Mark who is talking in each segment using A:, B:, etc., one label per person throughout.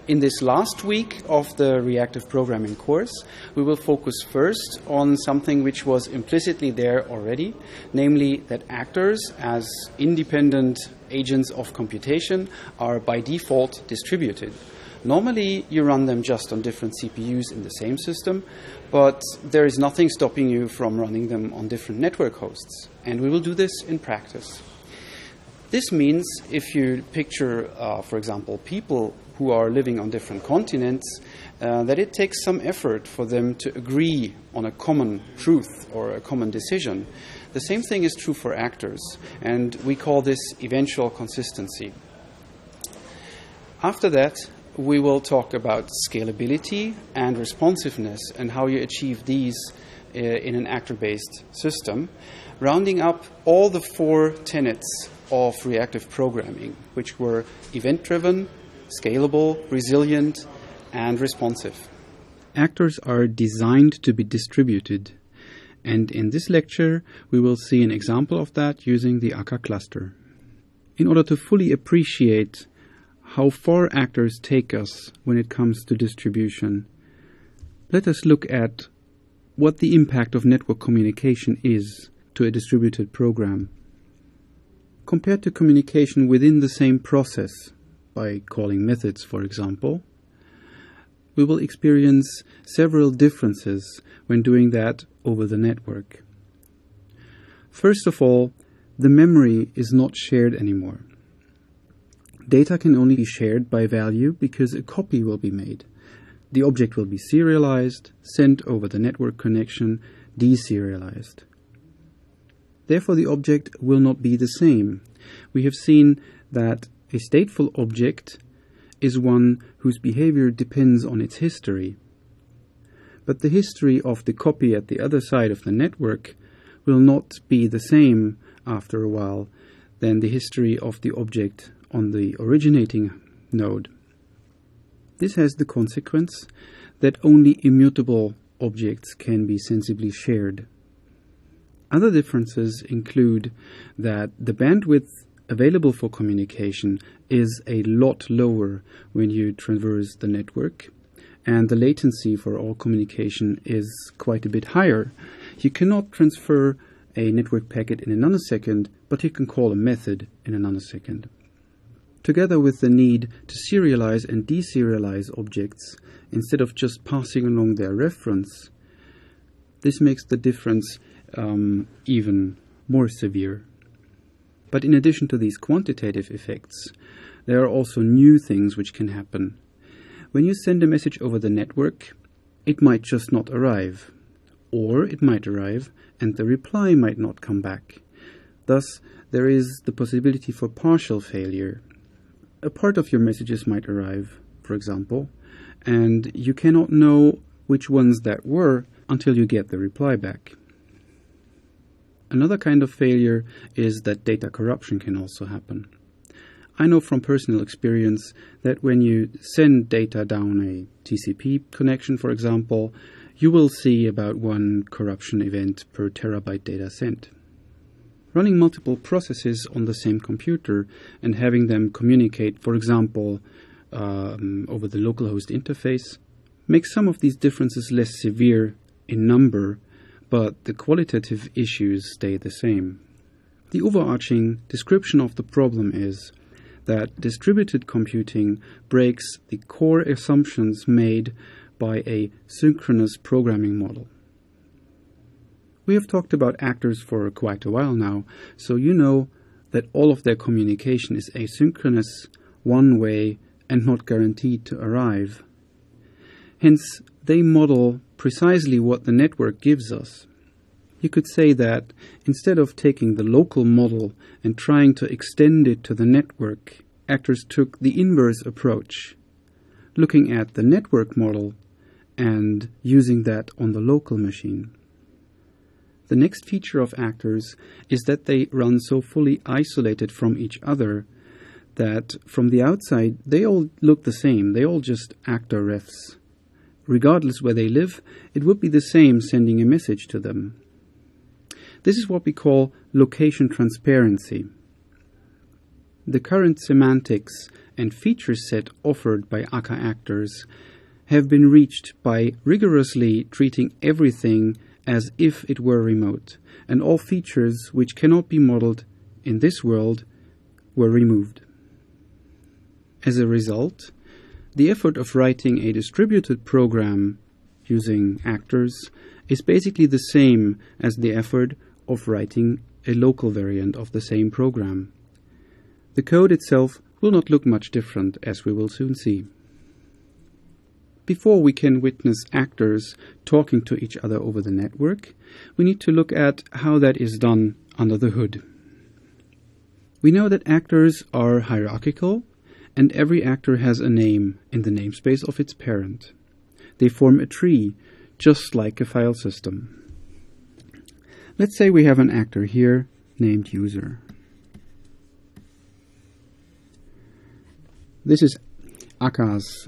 A: In this last week of the reactive programming course, we will focus first on something which was implicitly there already, namely that actors as independent agents of computation are by default distributed. Normally, you run them just on different CPUs in the same system, but there is nothing stopping you from running them on different network hosts, and we will do this in practice. This means if you picture, for example, people who are living on different continents, that it takes some effort for them to agree on a common truth or a common decision. The same thing is true for actors, and we call this eventual consistency. After that, we will talk about scalability and responsiveness and how you achieve these in an actor-based system, rounding up all the 4 tenets of reactive programming, which were event-driven, scalable, resilient, and responsive. Actors are designed to be distributed, and in this lecture we will see an example of that using the Akka cluster. In order to fully appreciate how far actors take us when it comes to distribution, let us look at what the impact of network communication is to a distributed program. Compared to communication within the same process, by calling methods, for example, we will experience several differences when doing that over the network. First of all, the memory is not shared anymore. Data can only be shared by value because a copy will be made. The object will be serialized, sent over the network connection, deserialized. Therefore, the object will not be the same. We have seen that a stateful object is one whose behavior depends on its history. But the history of the copy at the other side of the network will not be the same after a while than the history of the object on the originating node. This has the consequence that only immutable objects can be sensibly shared. Other differences include that the bandwidth available for communication is a lot lower when you traverse the network, and the latency for all communication is quite a bit higher. You cannot transfer a network packet in a nanosecond, but you can call a method in a nanosecond. Together with the need to serialize and deserialize objects instead of just passing along their reference, this makes the difference even more severe. But in addition to these quantitative effects, there are also new things which can happen. When you send a message over the network, it might just not arrive, or it might arrive and the reply might not come back. Thus, there is the possibility for partial failure. A part of your messages might arrive, for example, and you cannot know which ones that were until you get the reply back. Another kind of failure is that data corruption can also happen. I know from personal experience that when you send data down a TCP connection, for example, you will see about 1 corruption event per terabyte data sent. Running multiple processes on the same computer and having them communicate, for example, over the localhost interface, makes some of these differences less severe in number, but the qualitative issues stay the same. The overarching description of the problem is that distributed computing breaks the core assumptions made by a synchronous programming model. We have talked about actors for quite a while now, so you know that all of their communication is asynchronous, one-way, and not guaranteed to arrive. Hence, they model precisely what the network gives us. You could say that instead of taking the local model and trying to extend it to the network, actors took the inverse approach, looking at the network model and using that on the local machine. The next feature of actors is that they run so fully isolated from each other that from the outside they all look the same. They all just actor refs. Regardless where they live, it would be the same sending a message to them. This is what we call location transparency. The current semantics and feature set offered by akka actors have been reached by rigorously treating everything as if it were remote, and all features which cannot be modeled in this world were removed. As a result, the effort of writing a distributed program using actors is basically the same as the effort of writing a local variant of the same program. The code itself will not look much different, as we will soon see. Before we can witness actors talking to each other over the network, we need to look at how that is done under the hood. We know that actors are hierarchical, and every actor has a name in the namespace of its parent. They form a tree, just like a file system. Let's say we have an actor here named user. This is Akka's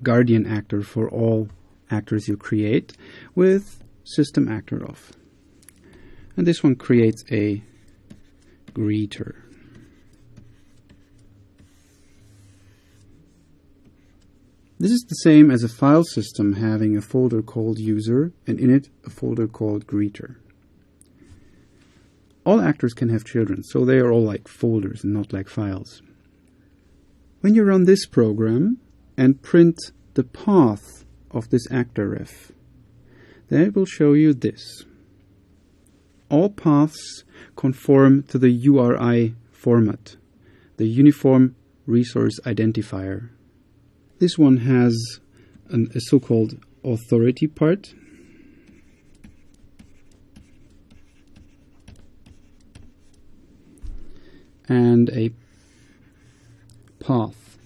A: guardian actor for all actors you create with system actor off. And this one creates a greeter. This is the same as a file system having a folder called user and in it a folder called greeter. All actors can have children, so they are all like folders and not like files. When you run this program and print the path of this actor ref, then it will show you this. All paths conform to the URI format, the Uniform Resource Identifier. This one has a so-called authority part, and a path.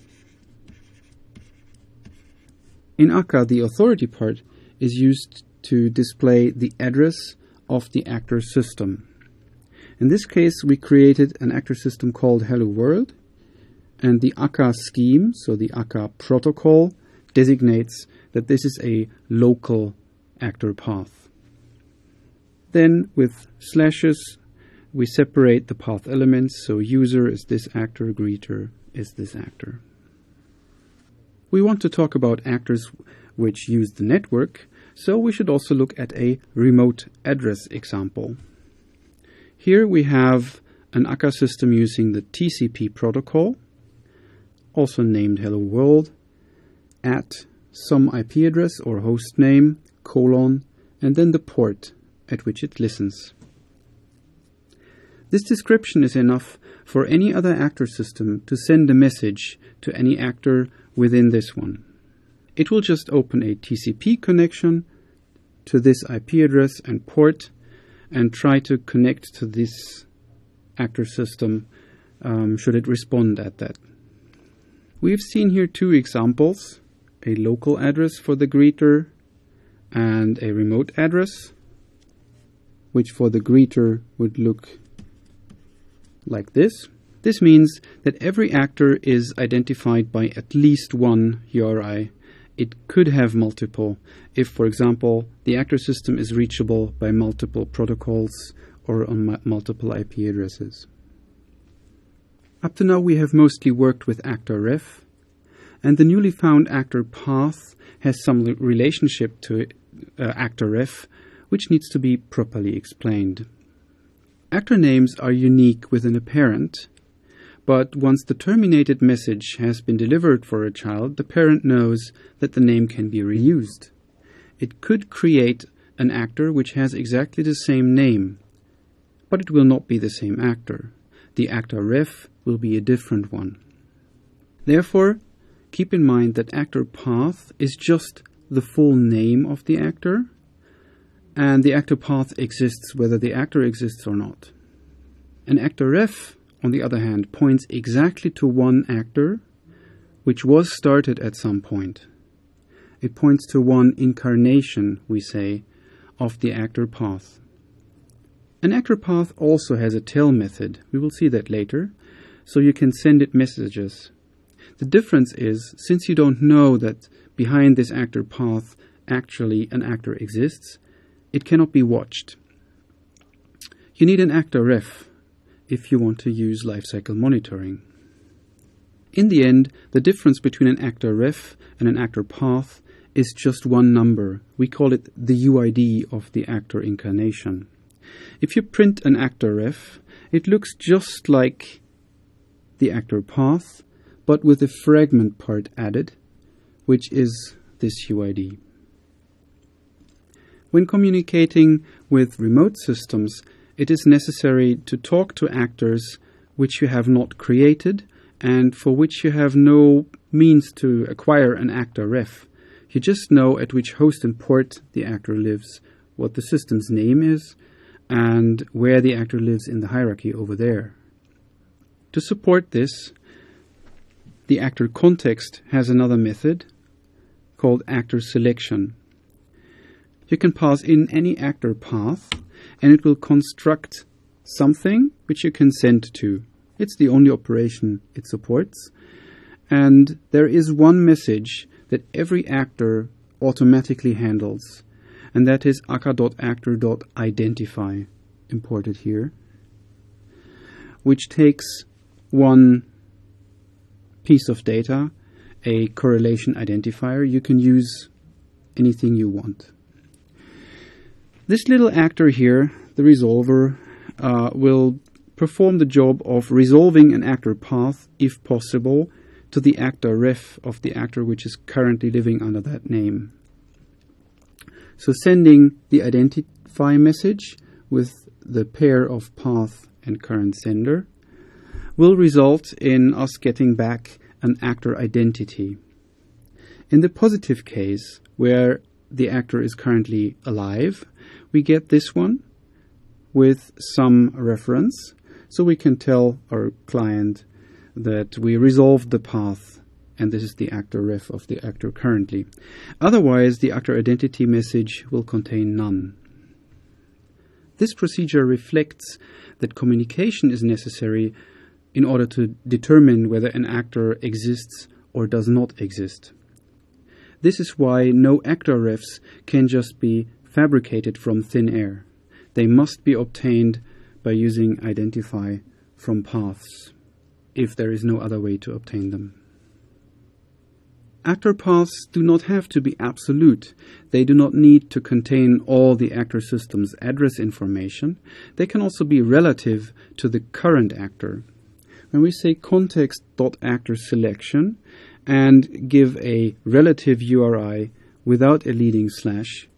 A: In Akka, the authority part is used to display the address of the actor system. In this case, we created an actor system called Hello World, and the Akka scheme, so the Akka protocol, designates that this is a local actor path. Then with slashes, we separate the path elements, so user is this actor, greeter is this actor. We want to talk about actors which use the network, so we should also look at a remote address example. Here we have an Akka system using the TCP protocol, also named Hello World, at some IP address or host name, colon, and then the port at which it listens. This description is enough for any other actor system to send a message to any actor within this one. It will just open a TCP connection to this IP address and port and try to connect to this actor system should it respond at that. We've seen here two examples, a local address for the greeter and a remote address, which for the greeter would look like this. This means that every actor is identified by at least one URI. It could have multiple if, for example, the actor system is reachable by multiple protocols or on multiple IP addresses. Up to now we have mostly worked with actor ref, and the newly found actor path has some relationship to actor ref, which needs to be properly explained. Actor names are unique within a parent, but once the terminated message has been delivered for a child, the parent knows that the name can be reused. It could create an actor which has exactly the same name, but it will not be the same actor. The actor ref will be a different one. Therefore, keep in mind that actor path is just the full name of the actor, and the actor path exists whether the actor exists or not. An actor ref, on the other hand, points exactly to one actor which was started at some point. It points to one incarnation, we say, of the actor path. An actor path also has a tail method. We will see that later, so you can send it messages. The difference is, since you don't know that behind this actor path actually an actor exists, it cannot be watched. You need an actor ref if you want to use lifecycle monitoring. In the end, the difference between an actor ref and an actor path is just one number. We call it the UID of the actor incarnation. If you print an actor ref, it looks just like the actor path, but with a fragment part added, which is this UID. When communicating with remote systems, it is necessary to talk to actors which you have not created and for which you have no means to acquire an actor ref. You just know at which host and port the actor lives, what the system's name is, and where the actor lives in the hierarchy over there. To support this, the actor context has another method called actor selection. You can pass in any actor path, and it will construct something which you can send to. It's the only operation it supports. And there is one message that every actor automatically handles, and that is aka.actor.identify, imported here, which takes one piece of data, a correlation identifier. You can use anything you want. This little actor here, the resolver, will perform the job of resolving an actor path, if possible, to the actor ref of the actor which is currently living under that name. So sending the identify message with the pair of path and current sender will result in us getting back an actor identity. In the positive case, where the actor is currently alive, we get this one with some reference, so we can tell our client that we resolved the path and this is the actor ref of the actor currently. Otherwise, the actor identity message will contain none. This procedure reflects that communication is necessary in order to determine whether an actor exists or does not exist. This is why no actor refs can just be fabricated from thin air. They must be obtained by using identify from paths, if there is no other way to obtain them. Actor paths do not have to be absolute. They do not need to contain all the actor system's address information. They can also be relative to the current actor. When we say context.actor selection and give a relative URI without a leading slash,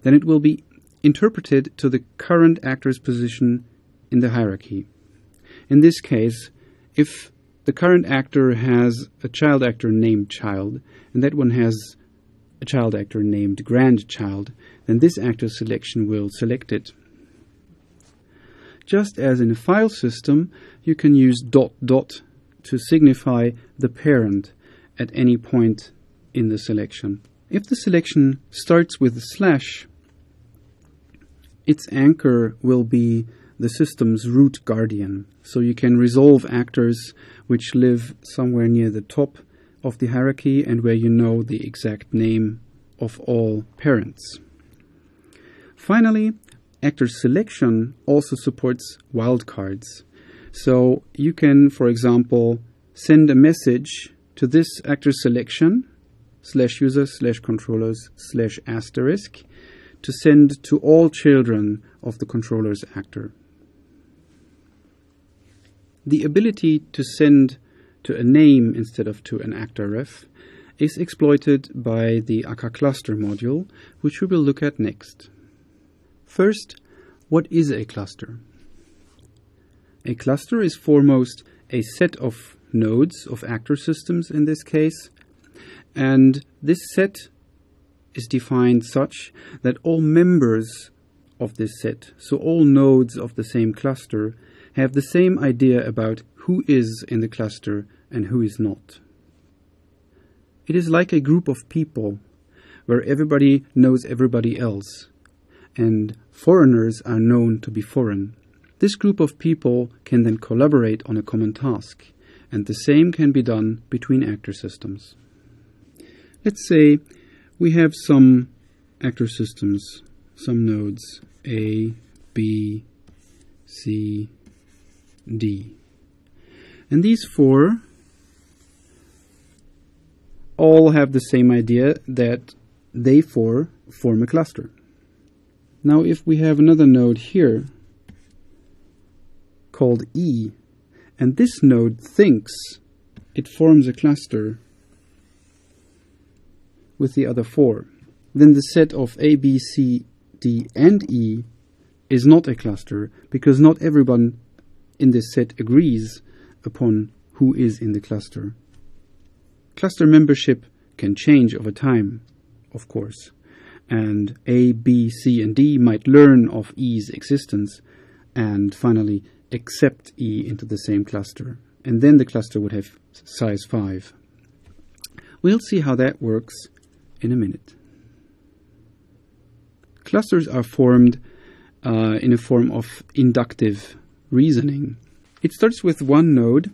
A: then it will be interpreted to the current actor's position in the hierarchy. In this case, if the current actor has a child actor named child, and that one has a child actor named grandchild, then this actor selection will select it. Just as in a file system, you can use ... to signify the parent at any point in the selection. If the selection starts with a slash, its anchor will be the system's root guardian. So you can resolve actors which live somewhere near the top of the hierarchy and where you know the exact name of all parents. Finally, actor selection also supports wildcards. So you can, for example, send a message to this actor selection /user/controllers/* to send to all children of the controller's actor. The ability to send to a name instead of to an actor ref is exploited by the aka cluster module, which we will look at next. First, what is a cluster? A cluster is foremost a set of nodes of actor systems in this case, and this set is defined such that all members of this set, so all nodes of the same cluster, have the same idea about who is in the cluster and who is not. It is like a group of people where everybody knows everybody else, and foreigners are known to be foreign. This group of people can then collaborate on a common task, and the same can be done between actor systems. Let's say we have some actor systems, some nodes A, B, C, D. And these four all have the same idea that they four form a cluster. Now if we have another node here called E, and this node thinks it forms a cluster with the other four, then the set of A, B, C, D, and E is not a cluster, because not everyone in this set agrees upon who is in the cluster. Cluster membership can change over time, of course, and A, B, C, and D might learn of E's existence and finally accept E into the same cluster, and then the cluster would have size 5. We'll see how that works in a minute. Clusters are formed in a form of inductive reasoning. It starts with one node,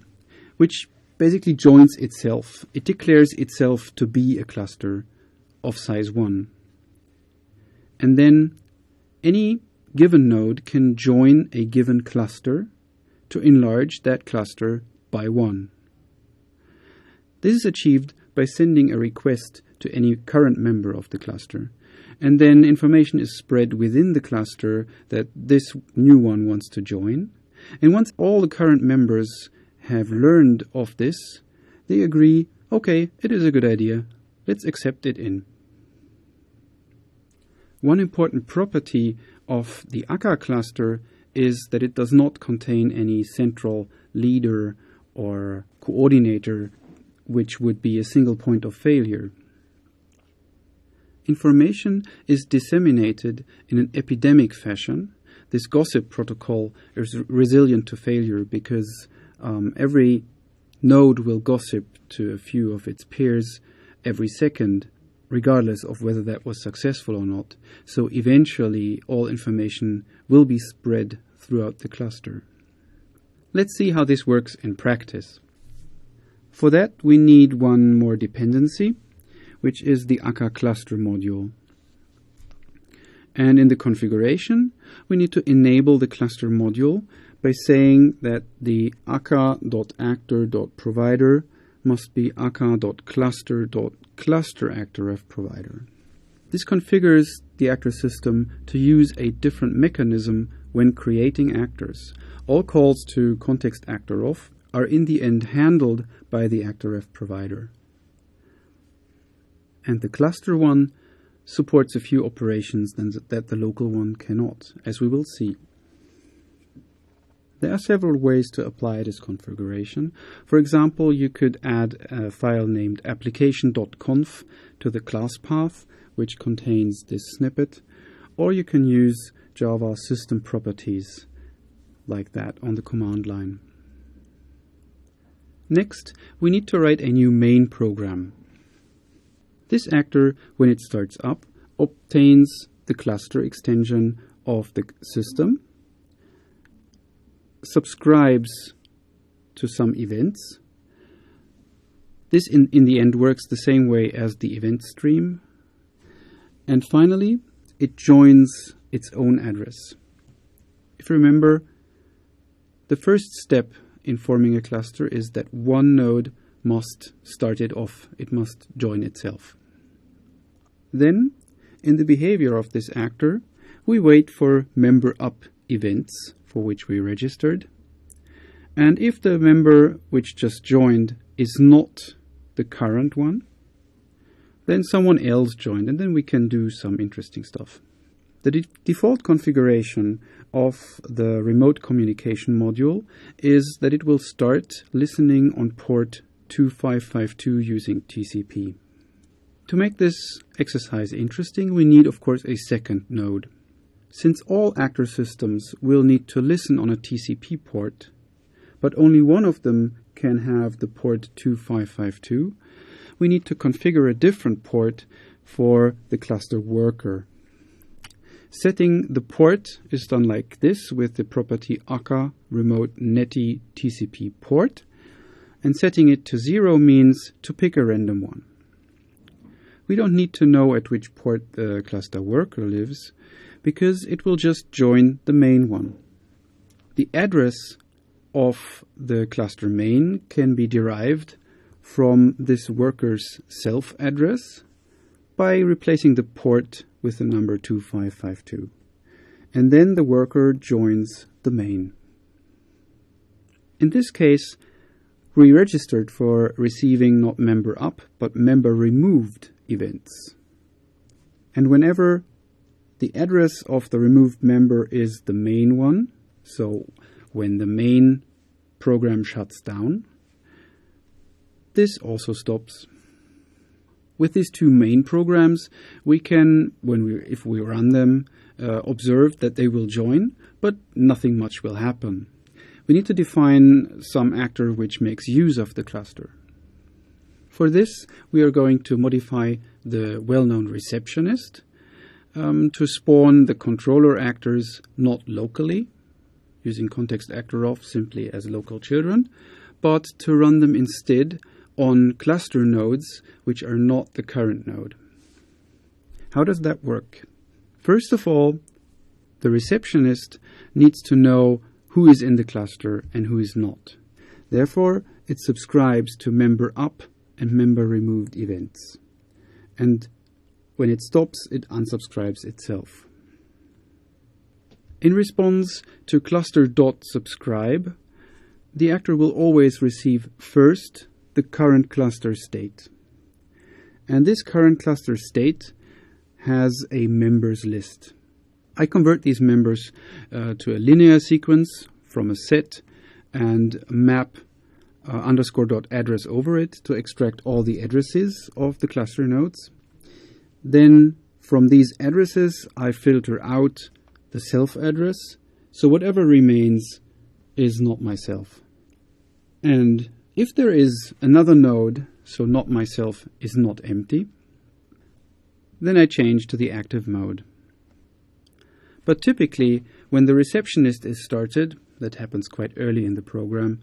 A: which basically joins itself. It declares itself to be a cluster of size 1. And then any given node can join a given cluster to enlarge that cluster by 1. This is achieved by sending a request to any current member of the cluster. And then information is spread within the cluster that this new one wants to join. And once all the current members have learned of this, they agree, okay, it is a good idea, let's accept it in. One important property of the akka cluster is that it does not contain any central leader or coordinator, which would be a single point of failure. Information is disseminated in an epidemic fashion. This gossip protocol is resilient to failure because every node will gossip to a few of its peers every second, regardless of whether that was successful or not. So eventually all information will be spread throughout the cluster. Let's see how this works in practice. For that we need one more dependency, which is the akka cluster module. And in the configuration, we need to enable the cluster module by saying that the akka.actor.provider must be akka.cluster.clusterActorRefProvider. This configures the actor system to use a different mechanism when creating actors. All calls to context actor_of are in the end handled by the actor_ref_provider. And the cluster one supports a few operations that the local one cannot, as we will see. There are several ways to apply this configuration. For example, you could add a file named application.conf to the class path, which contains this snippet, or you can use Java system properties like that on the command line. Next, we need to write a new main program. This actor, when it starts up, obtains the cluster extension of the system, subscribes to some events. This in the end works the same way as the event stream. And finally, it joins its own address. If you remember, the first step in forming a cluster is that one node must start it off. It must join itself. Then, in the behavior of this actor, we wait for member up events for which we registered. And if the member which just joined is not the current one, then someone else joined, and then we can do some interesting stuff. The default configuration of the remote communication module is that it will start listening on port 2552 using TCP. To make this exercise interesting, we need, of course, a second node. Since all actor systems will need to listen on a TCP port, but only one of them can have the port 2552, we need to configure a different port for the cluster worker. Setting the port is done like this with the property akka remote neti TCP port, and setting it to 0 means to pick a random one. We don't need to know at which port the cluster worker lives, because it will just join the main one. The address of the cluster main can be derived from this worker's self address by replacing the port with the number 2552. And then the worker joins the main. In this case, we registered for receiving not member up, but member removed events. And whenever the address of the removed member is the main one, so when the main program shuts down, this also stops. With these two main programs, we can, if we run them, observe that they will join, but nothing much will happen. We need to define some actor which makes use of the cluster. For this, we are going to modify the well-known receptionist to spawn the controller actors not locally, using context actor of simply as local children, but to run them instead on cluster nodes which are not the current node. How does that work? First of all, the receptionist needs to know who is in the cluster and who is not. Therefore, it subscribes to member up and member removed events. And when it stops, it unsubscribes itself. In response to cluster.subscribe, the actor will always receive first the current cluster state. And this current cluster state has a members list. I convert these members to a linear sequence from a set and map _.address over it to extract all the addresses of the cluster nodes. Then from these addresses, I filter out the self address, so whatever remains is not myself. And if there is another node, so not myself is not empty, then I change to the active mode. But typically, when the receptionist is started, that happens quite early in the program,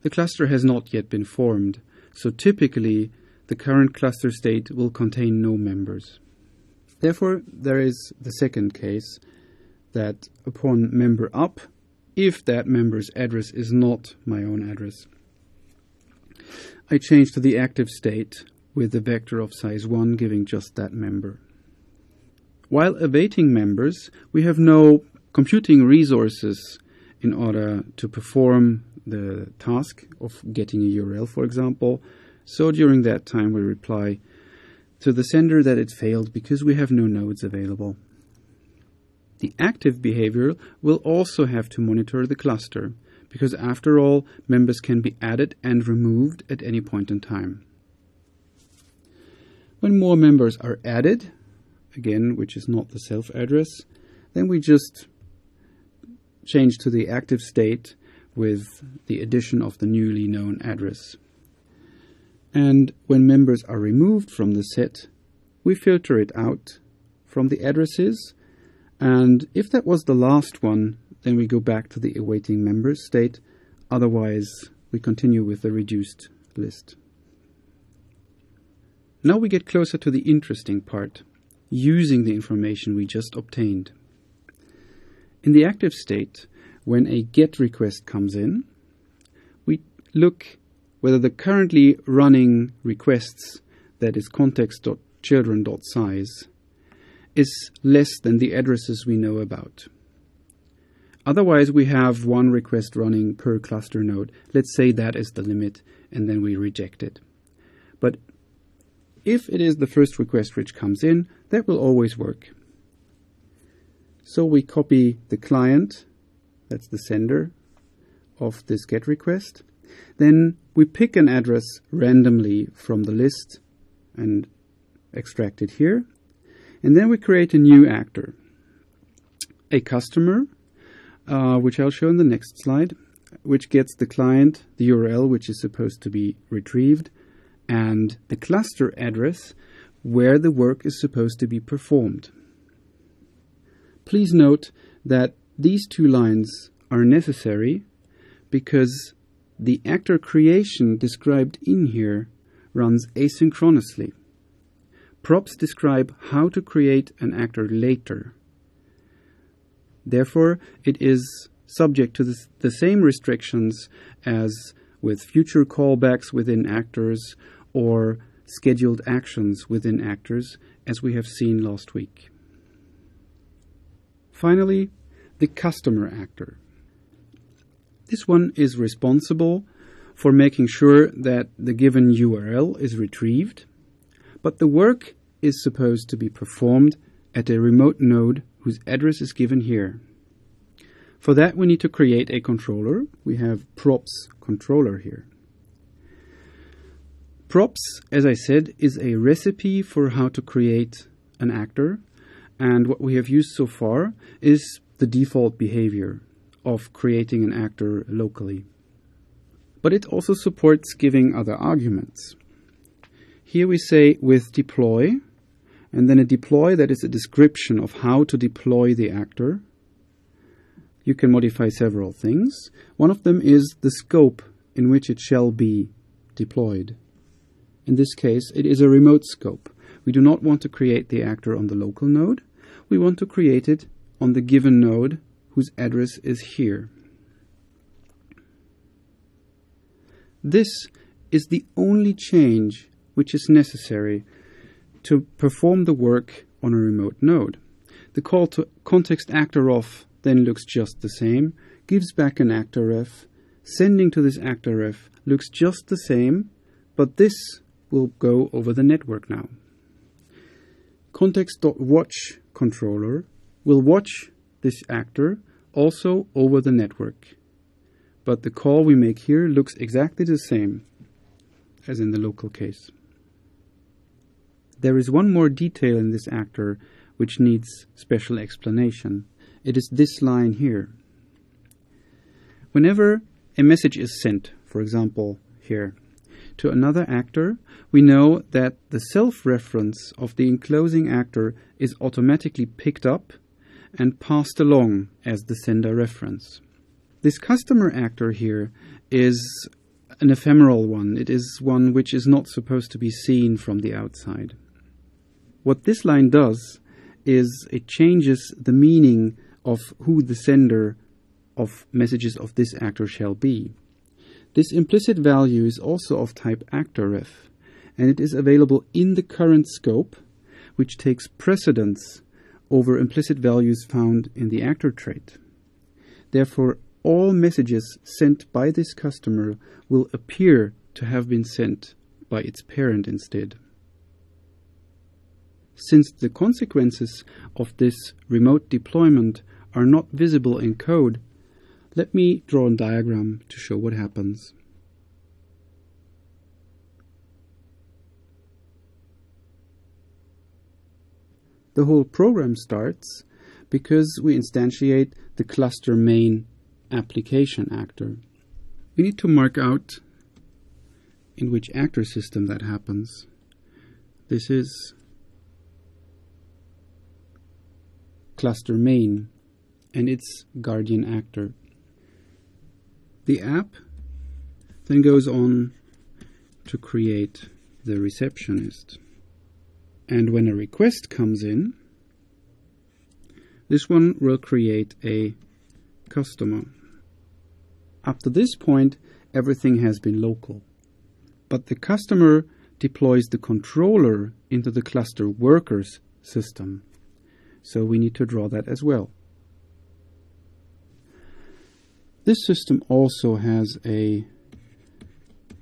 A: the cluster has not yet been formed, so typically the current cluster state will contain no members. Therefore, there is the second case, that upon member up, if that member's address is not my own address, I change to the active state with a vector of size 1 giving just that member. While awaiting members, we have no computing resources in order to perform the task of getting a URL, for example. So during that time, we reply to the sender that it failed because we have no nodes available. The active behavior will also have to monitor the cluster, because after all, members can be added and removed at any point in time. When more members are added, again, which is not the self address, then we just change to the active state with the addition of the newly known address. And when members are removed from the set, we filter it out from the addresses, and if that was the last one, then we go back to the awaiting members state. Otherwise, we continue with the reduced list. Now we get closer to the interesting part, using the information we just obtained. In the active state, when a GET request comes in, we look whether the currently running requests, that is context.children.size, is less than the addresses we know about. Otherwise, we have one request running per cluster node. Let's say that is the limit, and then we reject it. But if it is the first request which comes in, that will always work. So we copy the client, that's the sender of this GET request. Then we pick an address randomly from the list and extract it here. And then we create a new actor, a customer, which I'll show in the next slide, which gets the client, the URL, which is supposed to be retrieved, and the cluster address where the work is supposed to be performed. Please note that these two lines are necessary because the actor creation described in here runs asynchronously. Props describe how to create an actor later. Therefore, it is subject to the same restrictions as with future callbacks within actors or scheduled actions within actors, as we have seen last week. Finally, the customer actor. This one is responsible for making sure that the given URL is retrieved, but the work is supposed to be performed at a remote node whose address is given here. For that, we need to create a controller. We have props controller here. Props, as I said, is a recipe for how to create an actor, and what we have used so far is the default behavior of creating an actor locally. But it also supports giving other arguments. Here we say with deploy, and then a deploy that is a description of how to deploy the actor. You can modify several things. One of them is the scope in which it shall be deployed. In this case, it is a remote scope. We do not want to create the actor on the local node. We want to create it on the given node whose address is here. This is the only change which is necessary to perform the work on a remote node. The call to context actor off then looks just the same, gives back an actor ref. Sending to this actor ref looks just the same, but this will go over the network now. Context.watch controller will watch this actor also over the network. But the call we make here looks exactly the same as in the local case. There is one more detail in this actor which needs special explanation. It is this line here. Whenever a message is sent, for example here, to another actor, we know that the self-reference of the enclosing actor is automatically picked up and passed along as the sender reference. This customer actor here is an ephemeral one. It is one which is not supposed to be seen from the outside. What this line does is it changes the meaning of who the sender of messages of this actor shall be. This implicit value is also of type actorref, and it is available in the current scope, which takes precedence over implicit values found in the actor trait. Therefore, all messages sent by this customer will appear to have been sent by its parent instead. Since the consequences of this remote deployment are not visible in code, let me draw a diagram to show what happens. The whole program starts because we instantiate the cluster main application actor. We need to mark out in which actor system that happens. This is cluster main and its guardian actor. The app then goes on to create the receptionist. And when a request comes in, this one will create a customer. Up to this point, everything has been local. But the customer deploys the controller into the cluster workers system. So we need to draw that as well. This system also has a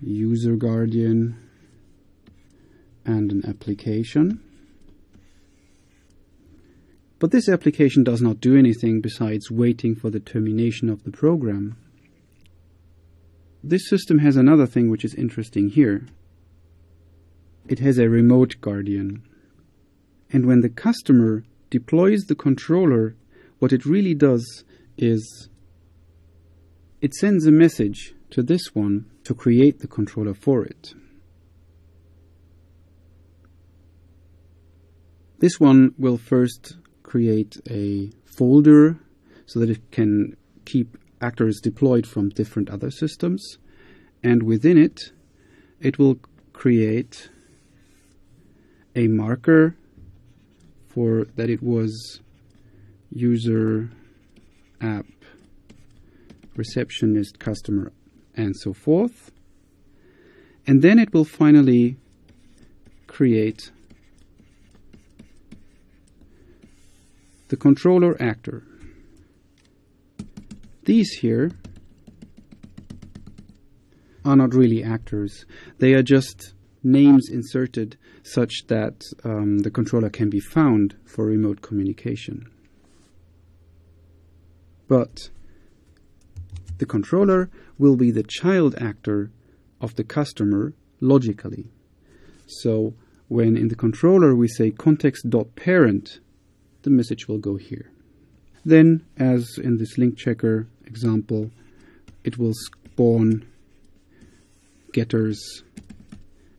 A: user guardian and an application. But this application does not do anything besides waiting for the termination of the program. This system has another thing which is interesting here. It has a remote guardian. And when the customer deploys the controller, what it really does is it sends a message to this one to create the controller for it. This one will first create a folder so that it can keep actors deployed from different other systems. And within it, it will create a marker for that it was user app receptionist customer and so forth. And then it will finally create the controller actor. These here are not really actors. They are just names inserted such that the controller can be found for remote communication. But the controller will be the child actor of the customer logically. So when in the controller we say context.parent, the message will go here. Then, as in this link checker example, it will spawn getters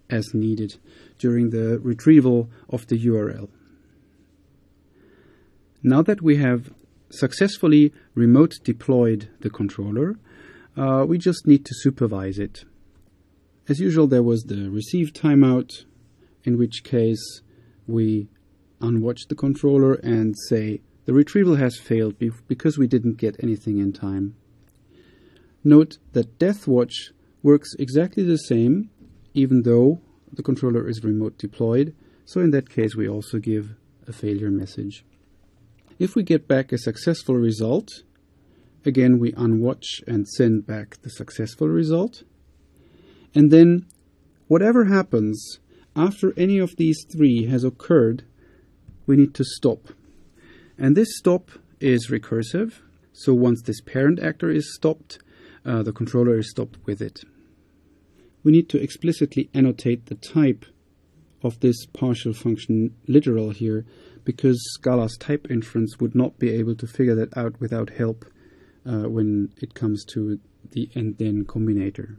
A: as needed during the retrieval of the URL. Now that we have successfully remote deployed the controller, we just need to supervise it. As usual, there was the receive timeout, in which case we unwatch the controller and say the retrieval has failed because we didn't get anything in time. Note that deathwatch works exactly the same, even though the controller is remote deployed, so in that case we also give a failure message. If we get back a successful result, again we unwatch and send back the successful result. And then whatever happens after any of these three has occurred, we need to stop. And this stop is recursive, so once this parent actor is stopped, the controller is stopped with it. We need to explicitly annotate the type of this partial function literal here, because Scala's type inference would not be able to figure that out without help when it comes to the and-then combinator.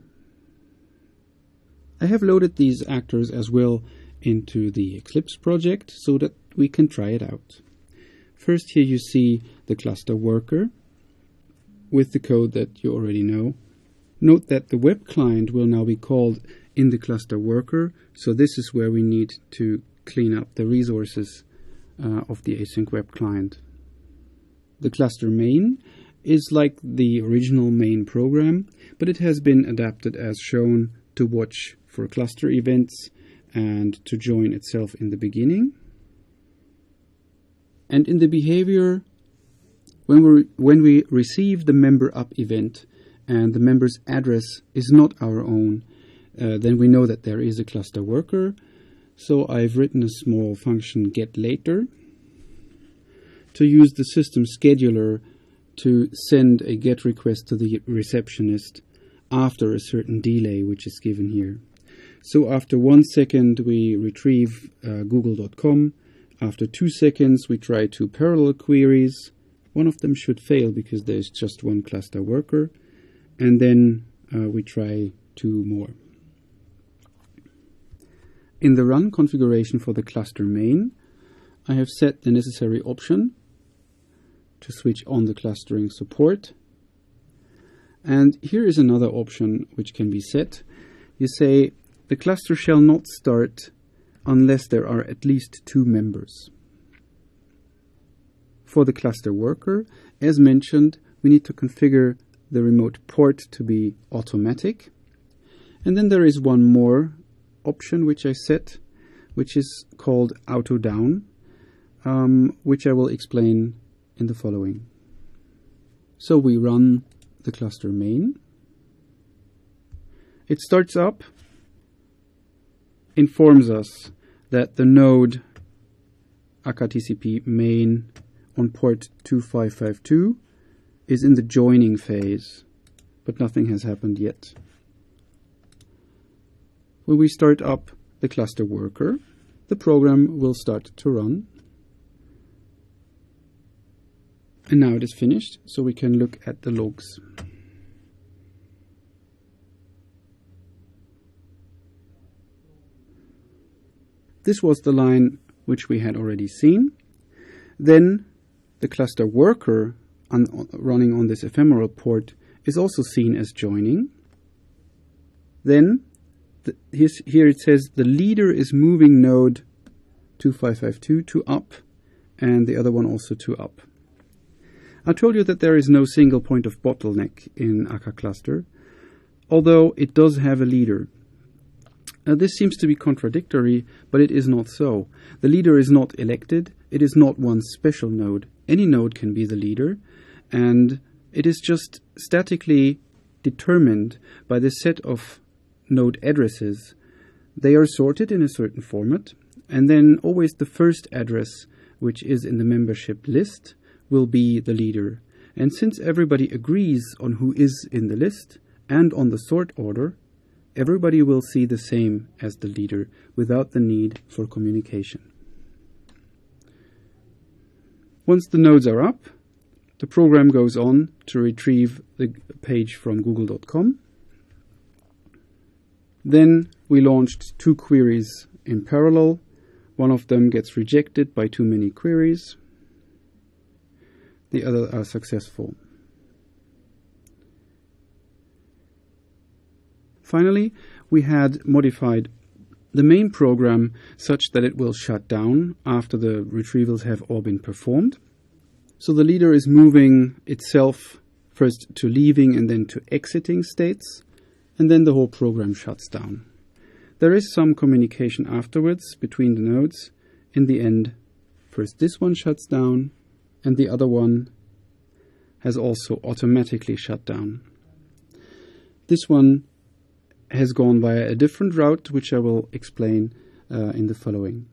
A: I have loaded these actors as well into the Eclipse project so that we can try it out. First, here you see the cluster worker with the code that you already know. Note that the web client will now be called in the cluster worker, so this is where we need to clean up the resources of the async web client. The cluster main is like the original main program, but it has been adapted as shown to watch for cluster events and to join itself in the beginning. And in the behavior, when we receive the member up event and the member's address is not our own, then we know that there is a cluster worker. So I've written a small function getLater to use the system scheduler to send a GET request to the receptionist after a certain delay, which is given here. So after 1 second, we retrieve google.com. After 2 seconds, we try 2 parallel queries. One of them should fail because there's just one cluster worker. And then we try 2 more. In the run configuration for the cluster main, I have set the necessary option to switch on the clustering support. And here is another option which can be set. You say the cluster shall not start unless there are at least 2 members. For the cluster worker, as mentioned, we need to configure the remote port to be automatic. And then there is one more option which I set, which is called auto down, which I will explain in the following. So we run the cluster main. It starts up, informs us that the node AKTCP main on port 2552 is in the joining phase, but nothing has happened yet. When we start up the cluster worker, the program will start to run. And now it is finished, so we can look at the logs. This was the line which we had already seen. Then the cluster worker running on this ephemeral port is also seen as joining. Then here it says the leader is moving node 2552 to up and the other one also to up. I told you that there is no single point of bottleneck in AK cluster, although it does have a leader. This seems to be contradictory, but it is not so. The leader is not elected. It is not one special node. Any node can be the leader, and it is just statically determined by the set of node addresses. They are sorted in a certain format, and then always the first address, which is in the membership list, will be the leader. And since everybody agrees on who is in the list and on the sort order, everybody will see the same as the leader without the need for communication. Once the nodes are up, the program goes on to retrieve the page from google.com. Then we launched 2 queries in parallel. One of them gets rejected by too many queries. The others are successful. Finally, we had modified the main program such that it will shut down after the retrievals have all been performed. So the leader is moving itself first to leaving and then to exiting states, and then the whole program shuts down. There is some communication afterwards between the nodes. In the end, first this one shuts down, and the other one has also automatically shut down. This one has gone via a different route, which I will explain in the following.